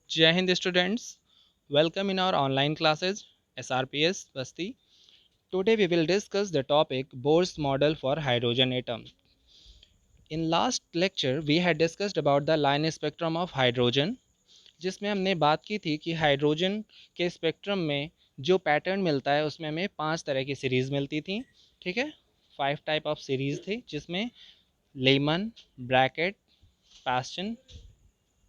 Jai Hind students, welcome in our online classes SRPS Basti. Today we will discuss the topic Bohr's model for hydrogen atom. In last lecture we had discussed about the line spectrum of hydrogen जिसमें हमने बात की थी कि hydrogen के spectrum में जो pattern मिलता है उसमें हमें 5 तरह की सीरीज़ मिलती थी। ठीक है, 5 टाइप ऑफ सीरीज़ थी जिसमें lemon, bracket, Paschen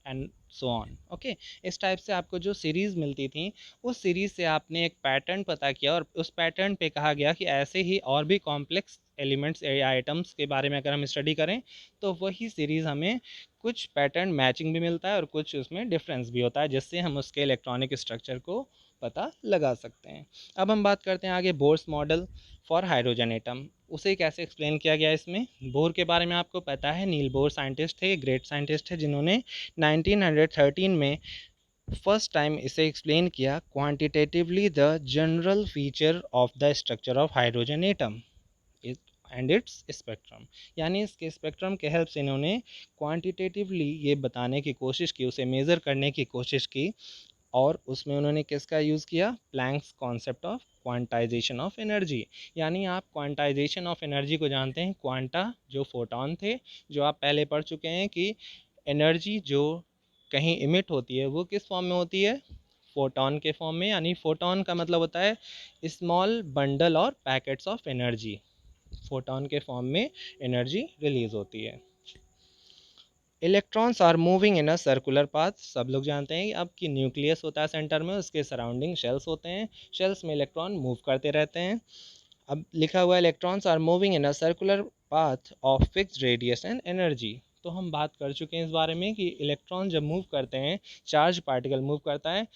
and so on. Okay, इस टाइप से आपको जो सीरीज़ मिलती थी उस सीरीज़ से आपने एक पैटर्न पता किया और उस पैटर्न पे कहा गया कि ऐसे ही और भी कॉम्प्लेक्स एलिमेंट्स या आइटम्स के बारे में अगर हम स्टडी करें तो वही सीरीज़ हमें कुछ पैटर्न मैचिंग भी मिलता है और कुछ उसमें डिफरेंस भी होता है जिससे हम उसके इलेक्ट्रॉनिक स्ट्रक्चर को पता लगा सकते हैं। अब हम बात करते हैं आगे Bohr's model for hydrogen atom. उसे कैसे एक्सप्लेन किया गया इसमें। बोर के बारे में आपको पता है, नील बोर साइंटिस्ट थे, ग्रेट साइंटिस्ट है जिन्होंने 1913 में फर्स्ट टाइम इसे एक्सप्लेन किया quantitatively the general feature of the structure of hydrogen atom and it's spectrum. यानी इसके स्पेक्ट्रम के हेल्प से इन्होंने क्वांटिटेटिवली ये बताने की कोशिश की, उसे मेज़र करने की कोशिश की और उसमें उन्होंने किसका यूज़ किया, Planck's concept of quantization of energy. यानी आप क्वांटाइजेशन ऑफ एनर्जी को जानते हैं, क्वांटा जो फोटॉन थे, जो आप पहले पढ़ चुके हैं कि एनर्जी जो कहीं इमिट होती है वो किस फॉर्म में होती है, फोटॉन के फॉर्म में। यानी फोटॉन का मतलब होता है स्मॉल बंडल और पैकेट्स ऑफ एनर्जी, फोटॉन के फॉर्म में एनर्जी रिलीज होती है। Electrons are moving in a circular path. सब लोग जानते हैं अब कि न्यूक्लियस होता है सेंटर में, उसके सराउंडिंग शेल्स होते हैं, शेल्स में इलेक्ट्रॉन मूव करते रहते हैं। अब लिखा हुआ है electrons are moving in a circular path of fixed radius and energy. तो हम बात कर चुके हैं इस बारे में कि इलेक्ट्रॉन जब मूव करते हैं, चार्ज पार्टिकल मूव करता है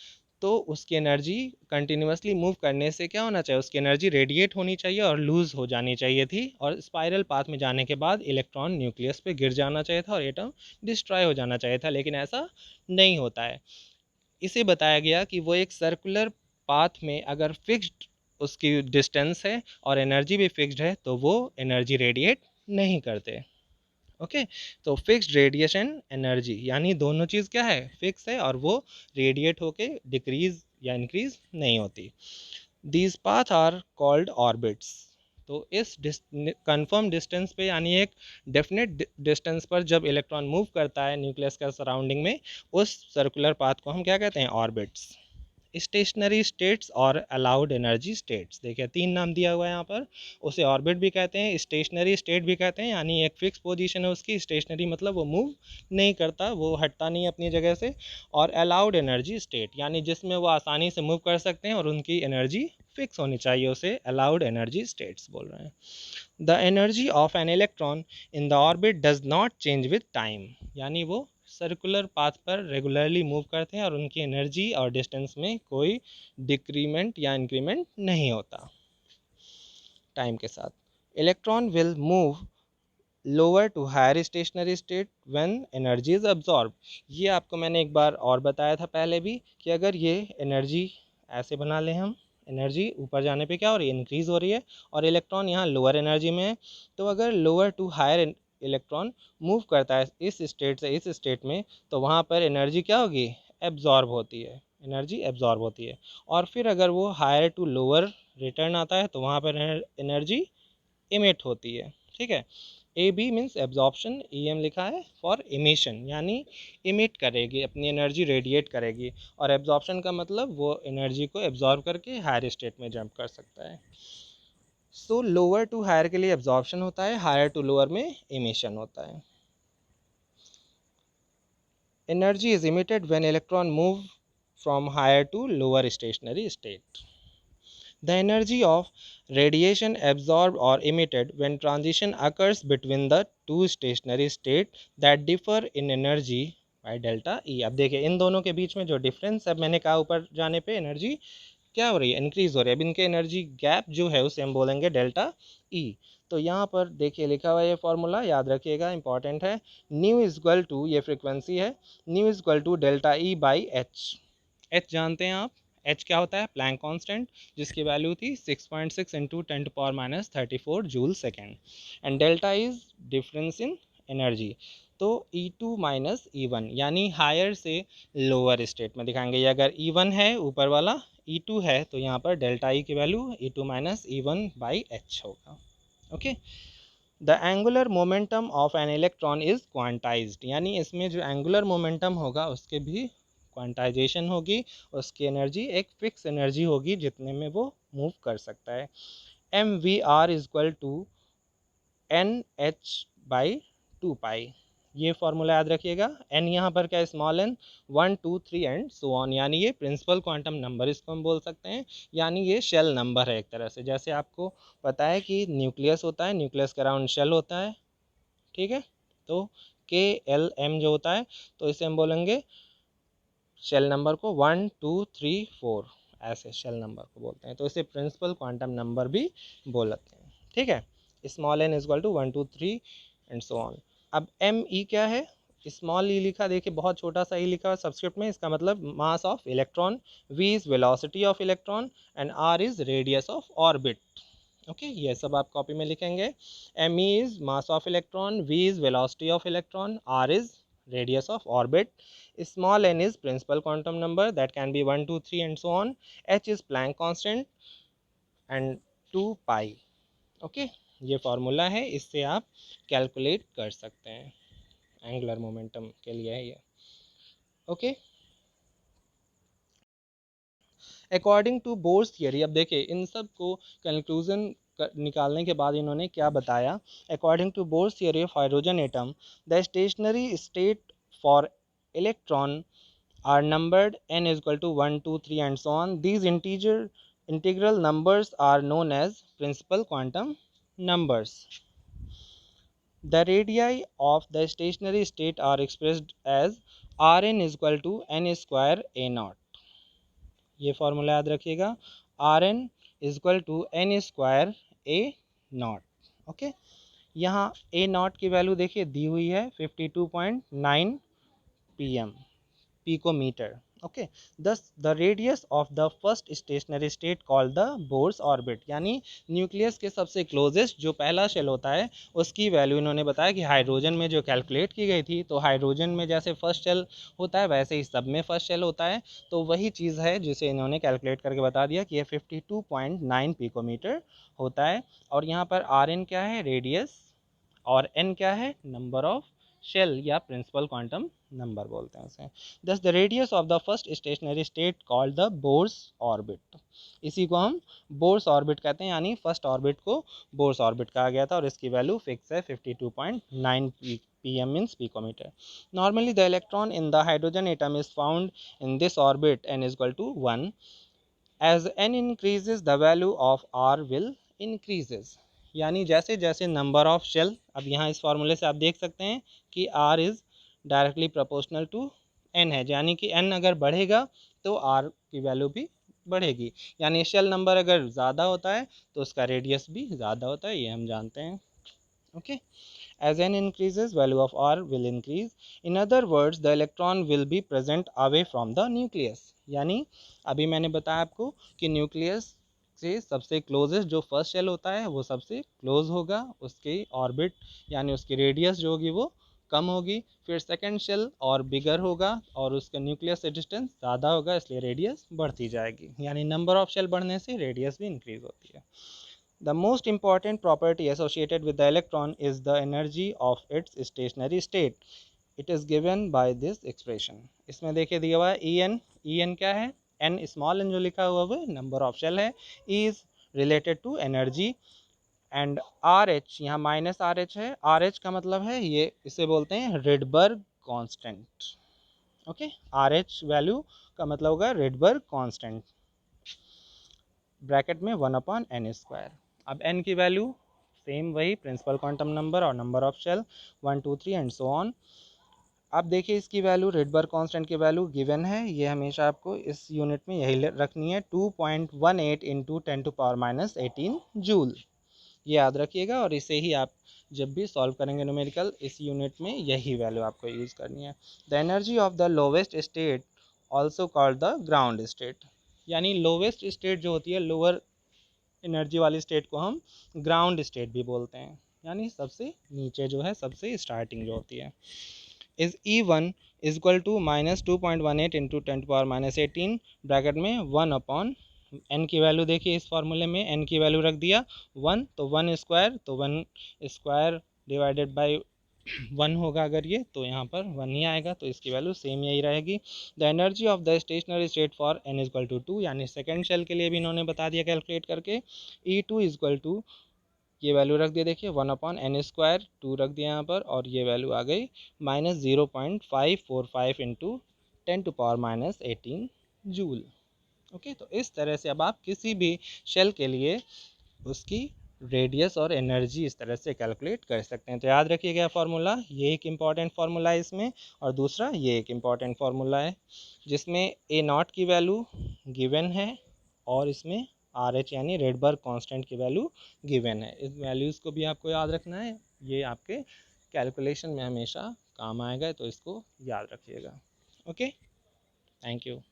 तो उसकी एनर्जी कंटिन्यूसली मूव करने से क्या होना चाहिए, उसकी एनर्जी रेडिएट होनी चाहिए और लूज़ हो जानी चाहिए थी, और स्पाइरल पाथ में जाने के बाद इलेक्ट्रॉन न्यूक्लियस पे गिर जाना चाहिए था और एटम डिस्ट्रॉय हो जाना चाहिए था, लेकिन ऐसा नहीं होता है। इसे बताया गया कि वो एक सर्कुलर पाथ में अगर फिक्स्ड उसकी डिस्टेंस है और एनर्जी भी फिक्स्ड है तो वो एनर्जी रेडिएट नहीं करते। ओके, तो फिक्स्ड रेडिएशन एनर्जी यानी दोनों चीज़ क्या है, फिक्स है और वो रेडिएट होके डिक्रीज या इंक्रीज नहीं होती। These path are called orbits. तो इस कंफर्म डिस्टेंस पे यानी एक डेफिनेट डिस्टेंस पर जब इलेक्ट्रॉन मूव करता है न्यूक्लियस का सराउंडिंग में, उस सर्कुलर पाथ को हम क्या कहते हैं, ऑर्बिट्स। स्टेशनरी स्टेट्स और अलाउड एनर्जी स्टेट्स, देखिए 3 नाम दिया हुआ है यहाँ पर। उसे ऑर्बिट भी कहते हैं, स्टेशनरी स्टेट भी कहते हैं, यानी एक फिक्स पोजीशन है उसकी। स्टेशनरी मतलब वो मूव नहीं करता, वो हटता नहीं अपनी जगह से। और अलाउड एनर्जी स्टेट यानी जिसमें वो आसानी से मूव कर सकते हैं और उनकी एनर्जी फिक्स होनी चाहिए, उसे अलाउड एनर्जी स्टेट्स बोल रहे हैं। The energy of an electron in the orbit does not change with time. यानी वो सर्कुलर पाथ पर रेगुलरली मूव करते हैं और उनकी एनर्जी और डिस्टेंस में कोई डिक्रीमेंट या इंक्रीमेंट नहीं होता टाइम के साथ। Electron will move lower to higher stationary state when energy is absorb. ये आपको मैंने एक बार और बताया था पहले भी कि अगर ये एनर्जी ऐसे बना लें हम, एनर्जी ऊपर जाने पे क्या हो रही है, इंक्रीज हो रही है, और इलेक्ट्रॉन यहाँ लोअर एनर्जी में है, तो अगर lower to higher electron move करता है इस स्टेट से इस स्टेट में, तो वहाँ पर एनर्जी क्या होगी, एब्जॉर्ब होती है, एनर्जी एब्जॉर्ब होती है। और फिर अगर वो हायर टू लोअर रिटर्न आता है तो वहाँ पर एनर्जी इमिट होती है। ठीक है, A B means absorption, E M लिखा है फॉर इमिशन, यानी इमिट करेगी, अपनी एनर्जी रेडिएट करेगी, और एब्जॉर्प्शन का मतलब वो एनर्जी को एब्जॉर्ब करके हायर स्टेट में जंप कर सकता है। सो लोअर टू हायर के लिए एब्जॉर्प्शन होता है, हायर टू लोअर में इमिशन होता है। Energy is emitted when electron move from higher to lower stationary state. The energy of radiation absorbed or emitted when transition occurs between the two stationary states that differ in energy by delta E। अब देखिए इन दोनों के बीच में जो difference, अब मैंने कहा ऊपर जाने पे एनर्जी क्या हो रही है, इंक्रीज हो रही है। अब इनके एनर्जी गैप जो है उसे हम बोलेंगे डेल्टा ई। तो यहाँ पर देखिए लिखा हुआ ये फॉर्मूला याद रखिएगा, इंपॉर्टेंट है। न्यू इज इक्वल टू, ये फ्रिक्वेंसी है, nu is equal to delta E by H. H जानते हैं आप, एच क्या होता है, प्लैंक कांस्टेंट, जिसकी वैल्यू थी 6.6 into 10⁻³ joule second. And delta is difference in energy. तो E2 माइनस E1 यानी हायर से लोअर स्टेट में दिखाएंगे। ये अगर E1 है ऊपर वाला, E2 है, तो यहाँ पर डेल्टा E की value E2 minus E1 by H होगा। Okay, the angular momentum of an electron is quantized, यानी इसमें जो एंगुलर मोमेंटम होगा उसके भी क्वांटाइजेशन होगी, उसकी एनर्जी एक फिक्स एनर्जी होगी जितने में वो मूव कर सकता है। mvr is equal to N H by 2 pi, ये फॉर्मूला याद रखिएगा। एन यहाँ पर क्या है, small N, 1 2 3 and so on, यानी ये प्रिंसिपल क्वांटम नंबर इसको हम बोल सकते हैं, यानी ये शेल नंबर है एक तरह से। जैसे आपको पता है कि न्यूक्लियस होता है, न्यूक्लियस के अराउंड शेल होता है, ठीक है, तो के एल एम जो होता है, तो इसे हम बोलेंगे शेल नंबर को 1 2 3 4, ऐसे शेल नंबर को बोलते हैं, तो इसे प्रिंसिपल क्वांटम नंबर भी बोलते हैं, ठीक है। Small N is equal to 1 2 3 and so on. अब एम ई क्या है, स्मॉल ई लिखा, देखिए बहुत छोटा सा ई लिखा है सब्सक्रिप्ट में, इसका मतलब mass of electron, V is velocity of electron and R is radius of orbit. Okay, ये सब आप कॉपी में लिखेंगे। M E is mass of electron, V is velocity of electron, R is radius of orbit, small n is principal quantum number that can be 1 2 3 and so on, h is Planck constant and 2 pi। Okay, ये formula है, इससे आप calculate कर सकते हैं, angular momentum के लिए है ये। Okay, according to Bohr's theory, अब देखिए इन सब को कंक्लूजन निकालने के बाद इन्होंने क्या बताया। According to Bohr's theory of hydrogen atom, the stationary state for electron are numbered n is equal to 1 2 3 and so on. These integral numbers are known as principal quantum numbers. The radii of the stationary state are expressed as Rn is equal to n square a naught, ये formula याद रखिएगा, Rn is equal to n square a naught। Okay, यहाँ a naught की वैल्यू देखिए दी हुई है 52.9 pm picometer। Okay, thus the radius of the first stationary state called the Bohr's orbit, यानी न्यूक्लियस के सबसे क्लोजेस्ट जो पहला शेल होता है उसकी वैल्यू इन्होंने बताया कि हाइड्रोजन में जो कैलकुलेट की गई थी, तो हाइड्रोजन में जैसे फर्स्ट शेल होता है वैसे ही सब में फर्स्ट शेल होता है, तो वही चीज़ है जिसे इन्होंने कैलकुलेट करके बता दिया कि ये 52.9 पिकोमीटर होता है। और यहाँ पर आर एन क्या है, रेडियस, और एन क्या है, नंबर ऑफ शेल या प्रिंसिपल क्वांटम नंबर बोलते हैं उसे। Thus the radius of the first stationary state called the Bohr's orbit, इसी को हम बोर्स ऑर्बिट कहते हैं, यानी फर्स्ट ऑर्बिट को बोर्स ऑर्बिट कहा गया था और इसकी वैल्यू फिक्स है 52.9 pm means picometer. Normally the electron in the hydrogen atom is found in this orbit n is equal to 1। As n increases the value of r will increases, यानी जैसे जैसे number of shell, अब यहाँ इस फार्मूले से आप देख सकते हैं कि r is directly proportional to n है, यानी कि n अगर बढ़ेगा तो r की वैल्यू भी बढ़ेगी, यानी शेल नंबर अगर ज़्यादा होता है तो उसका रेडियस भी ज़्यादा होता है, ये हम जानते हैं। Okay, as n increases value of r will increase, in other words the electron will be present away from the nucleus, यानी अभी मैंने बताया आपको कि न्यूक्लियस से सबसे क्लोजेस्ट जो फर्स्ट शेल होता है वो सबसे क्लोज होगा, उसकी ऑर्बिट यानी उसकी रेडियस जो होगी वो कम होगी, फिर सेकेंड शेल और बिगर होगा और उसका न्यूक्लियस से डिस्टेंस ज़्यादा होगा, इसलिए रेडियस बढ़ती जाएगी, यानी नंबर ऑफ शेल बढ़ने से रेडियस भी इंक्रीज होती है। The most important property associated with the electron is the energy of its stationary state. It is given by this expression. इसमें देखिए दिया हुआ है En क्या है, n स्मॉल n जो लिखा हुआ है नंबर ऑफ शेल है, E is related to energy and RH यहाँ माइनस RH है, RH का मतलब है ये, इसे बोलते हैं Rydberg constant. Okay, RH value का मतलब होगा रेडबर्ग कांस्टेंट, ब्रैकेट में 1/n²। अब n की वैल्यू सेम वही प्रिंसिपल क्वांटम नंबर और number of shell 1 2 3 and so on. अब देखिए इसकी वैल्यू रेडबर्ग कांस्टेंट की वैल्यू गिवन है, ये हमेशा आपको इस यूनिट में यही रखनी है, 2.18 इंटू 10⁻18 जूल, ये याद रखिएगा, और इसे ही आप जब भी सॉल्व करेंगे न्यूमेरिकल इस यूनिट में यही वैल्यू आपको यूज़ करनी है। The energy of the lowest state also called the ground state, यानी लोवेस्ट स्टेट जो होती है, लोअर एनर्जी वाली स्टेट को हम ग्राउंड स्टेट भी बोलते हैं। यानी सबसे नीचे जो है, सबसे स्टार्टिंग जो होती है। Is E1 is equal to -2.18 into 10⁻18 bracket में 1 अपॉन n की वैल्यू देखिए, इस फॉर्मूले में n की वैल्यू रख दिया 1, तो 1 स्क्वायर, तो 1 स्क्वायर डिवाइडेड बाई 1 होगा अगर ये, तो यहाँ पर 1 ही आएगा, तो इसकी वैल्यू सेम यही रहेगी। The energy of the stationary state for n is equal to 2, यानी सेकेंड शेल के लिए भी इन्होंने बता दिया कैलकुलेट करके। E2 इज इक्वल टू, ये वैल्यू रख दिया देखिए 1 अपॉन एन स्क्वायर, 2 रख दिया यहाँ पर, और ये वैल्यू आ गई -0.545 इंटू 10⁻18 जूल। ओके, तो इस तरह से अब आप किसी भी शेल के लिए उसकी रेडियस और एनर्जी इस तरह से कैलकुलेट कर सकते हैं। तो याद रखिएगा फार्मूला, ये एक इम्पॉर्टेंट फार्मूला है इसमें, और दूसरा ये एक इम्पॉर्टेंट फार्मूला है जिसमें ए नॉट की वैल्यू गिवन है और इसमें आर एच यानी रेडबर्ग कांस्टेंट की वैल्यू गिवन है। इस वैल्यूज़ को भी आपको याद रखना है, ये आपके कैलकुलेशन में हमेशा काम आएगा, तो इसको याद रखिएगा। Okay, thank you.